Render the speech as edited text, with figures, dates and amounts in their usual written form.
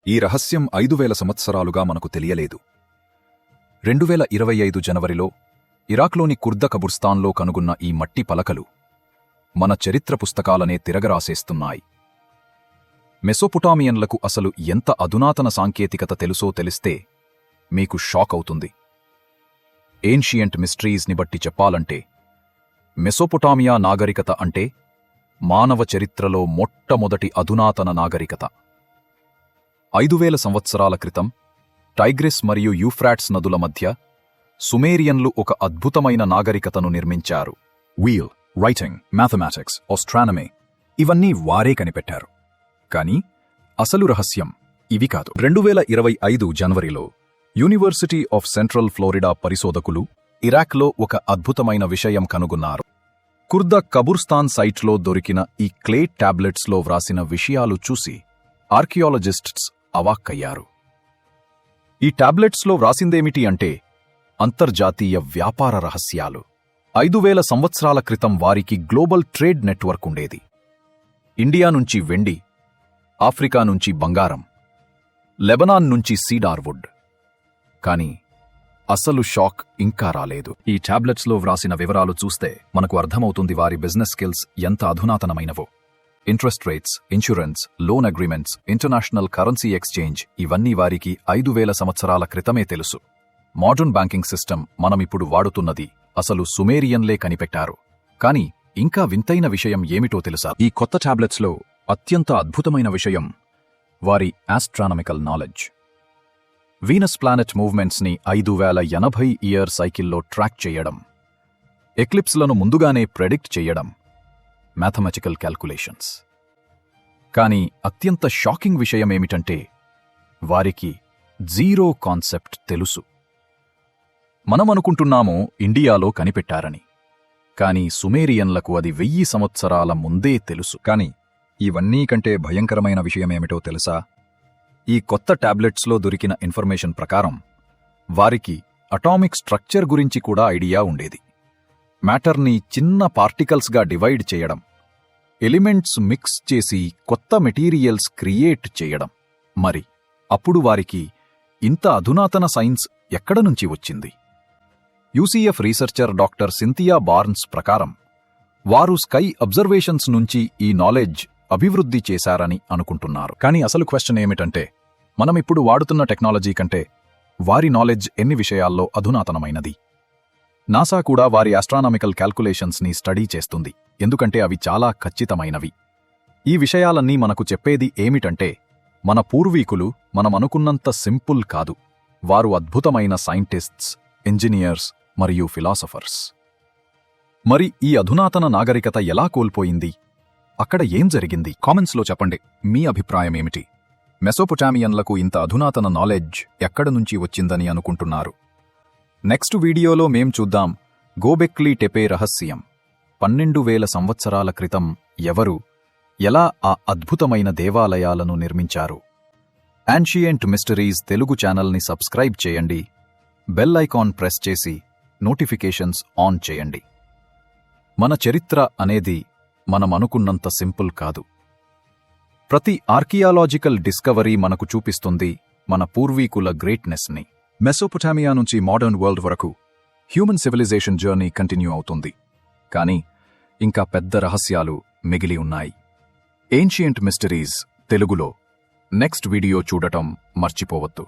ఈ రహస్యం 5000 సంవత్సరాలుగా మనకు తెలియలేదు. 2025 జనవరిలో ఇరాక్లోని కుర్ద కబుర్స్తాన్లో కనుగొన్న ఈ మట్టి పలకలు మన చరిత్ర పుస్తకాలనే తిరగరాసేస్తున్నాయి. మెసోపొటామియన్లకు అసలు ఎంత అధునాతన సాంకేతికత తెలుసో తెలిస్తే మీకు షాక్ అవుతుంది. ఏన్షియంట్ మిస్టరీస్ని బట్టి చెప్పాలంటే మెసోపొటామియా నాగరికత అంటే మానవ చరిత్రలో మొట్టమొదటి అధునాతన నాగరికత. 5000 సంవత్సరాల క్రితం టైగ్రిస్ మరియు యూఫ్రాట్స్ నదుల మధ్య సుమేరియన్లు ఒక అద్భుతమైన నాగరికతను నిర్మించారు. వీల్, రైటింగ్, మ్యాథమెటిక్స్, ఆస్ట్రానమీ ఇవన్నీ వారే కనిపెట్టారు. కానీ అసలు రహస్యం ఇవి కాదు. 2025 జనవరిలో యూనివర్సిటీ ఆఫ్ సెంట్రల్ ఫ్లోరిడా పరిశోధకులు ఇరాక్లో ఒక అద్భుతమైన విషయం కనుగొన్నారు. కుర్ద కబుర్స్తాన్ సైట్లో దొరికిన ఈ క్లే టాబ్లెట్స్లో వ్రాసిన విషయాలు చూసి ఆర్కియాలజిస్ట్స్ అవాక్కయ్యారు. ఈ టాబ్లెట్స్లో వ్రాసిందేమిటి అంటే అంతర్జాతీయ వ్యాపార రహస్యాలు. 5000 సంవత్సరాల క్రితం వారికి గ్లోబల్ ట్రేడ్ నెట్వర్క్ ఉండేది. ఇండియా నుంచి వెండి, ఆఫ్రికా నుంచి బంగారం, లెబనాన్ నుంచి సీడార్వుడ్. కాని అసలు షాక్ ఇంకా రాలేదు. ఈ టాబ్లెట్స్లో వ్రాసిన వివరాలు చూస్తే మనకు అర్థమవుతుంది వారి బిజినెస్ స్కిల్స్ ఎంత అధునాతనమైనవో. Interest rates, insurance, loan agreements, international currency exchange ఇవన్నీ వారికి 5000 సంవత్సరాల క్రితమే తెలుసు. మోడర్న్ బ్యాంకింగ్ సిస్టమ్ మనమిప్పుడు వాడుతున్నది అసలు సుమేరియన్లే కనిపెట్టారు. కాని ఇంకా వింతైన విషయం ఏమిటో తెలుసా? ఈ కొత్త టాబ్లెట్స్లో అత్యంత అద్భుతమైన విషయం వారి ఆస్ట్రానమికల్ నాలెడ్జ్. వీనస్ ప్లానెట్ మూవ్మెంట్స్ని 5080 ఇయర్ సైకిల్లో ట్రాక్ చేయడం, ఎక్లిప్స్లను ముందుగానే ప్రెడిక్ట్ చేయడం, మ్యాథమెటికల్ క్యాల్కులేషన్స్. కానీ అత్యంత షాకింగ్ విషయమేమిటంటే వారికి జీరో కాన్సెప్ట్ తెలుసు. మనమనుకుంటున్నాము ఇండియాలో కనిపెట్టారని, కాని సుమేరియన్లకు అది 1000 సంవత్సరాల ముందే తెలుసు. కాని ఇవన్నీ కంటే భయంకరమైన విషయమేమిటో తెలుసా? ఈ కొత్త టాబ్లెట్స్లో దొరికిన ఇన్ఫర్మేషన్ ప్రకారం వారికి అటామిక్ స్ట్రక్చర్ గురించి కూడా ఐడియా ఉండేది. మ్యాటర్ని చిన్న పార్టికల్స్గా డివైడ్ చేయడం, ఎలిమెంట్స్ మిక్స్ చేసి కొత్త మెటీరియల్స్ క్రియేట్ చేయడం. మరి అప్పుడు వారికి ఇంత అధునాతన సైన్స్ ఎక్కడ నుంచి వచ్చింది? UCF researcher doctor Cynthia Barnes ప్రకారం వారు స్కై అబ్జర్వేషన్స్ నుంచి ఈ నాలెడ్జ్ అభివృద్ధి చేశారని అనుకుంటున్నారు. కానీ అసలు క్వశ్చన్ ఏమిటంటే మనమిప్పుడు వాడుతున్న టెక్నాలజీ కంటే వారి నాలెడ్జ్ ఎన్ని విషయాల్లో అధునాతనమైనది? నాసా కూడా వారి ఆస్ట్రానామికల్ క్యాల్కులేషన్స్ని స్టడీ చేస్తుంది, ఎందుకంటే అవి చాలా ఖచ్చితమైనవి. ఈ విషయాలన్నీ మనకు చెప్పేది ఏమిటంటే మన పూర్వీకులు మనమనుకున్నంత సింపుల్ కాదు. వారు అద్భుతమైన సైంటిస్ట్స్, ఇంజనీర్స్ మరియు ఫిలాసఫర్స్. మరి ఈ అధునాతన నాగరికత ఎలా కోల్పోయింది? అక్కడ ఏం జరిగింది? కామెంట్స్లో చెప్పండి. మీ అభిప్రాయమేమిటి? మెసోపొటామియన్లకు ఇంత అధునాతన నాలెడ్జ్ ఎక్కడ నుంచి వచ్చిందని అనుకుంటున్నారు? నెక్స్ట్ వీడియోలో మేం చూద్దాం గోబెక్లీ టెపే రహస్యం. 12000 సంవత్సరాల క్రితం ఎవరు, ఎలా ఆ అద్భుతమైన దేవాలయాలను నిర్మించారు? యాన్షియంట్ మిస్టరీస్ తెలుగు ఛానల్ని సబ్స్క్రైబ్ చేయండి, బెల్ ఐకాన్ ప్రెస్ చేసి నోటిఫికేషన్స్ ఆన్ చేయండి. మన చరిత్ర అనేది మనమనుకున్నంత సింపుల్ కాదు. ప్రతి ఆర్కియాలజికల్ డిస్కవరీ మనకు చూపిస్తుంది మన పూర్వీకుల గ్రేట్నెస్ని. మెసోపొటామియా నుంచి మోడర్న్ వరల్డ్ వరకు హ్యూమన్ సివిలైజేషన్ జర్నీ కంటిన్యూ అవుతుంది. కానీ ఇంకా పెద్ద రహస్యాలు మిగిలి ఉన్నాయి. ఏన్షియంట్ మిస్టరీస్ తెలుగులో నెక్స్ట్ వీడియో చూడటం మర్చిపోవద్దు.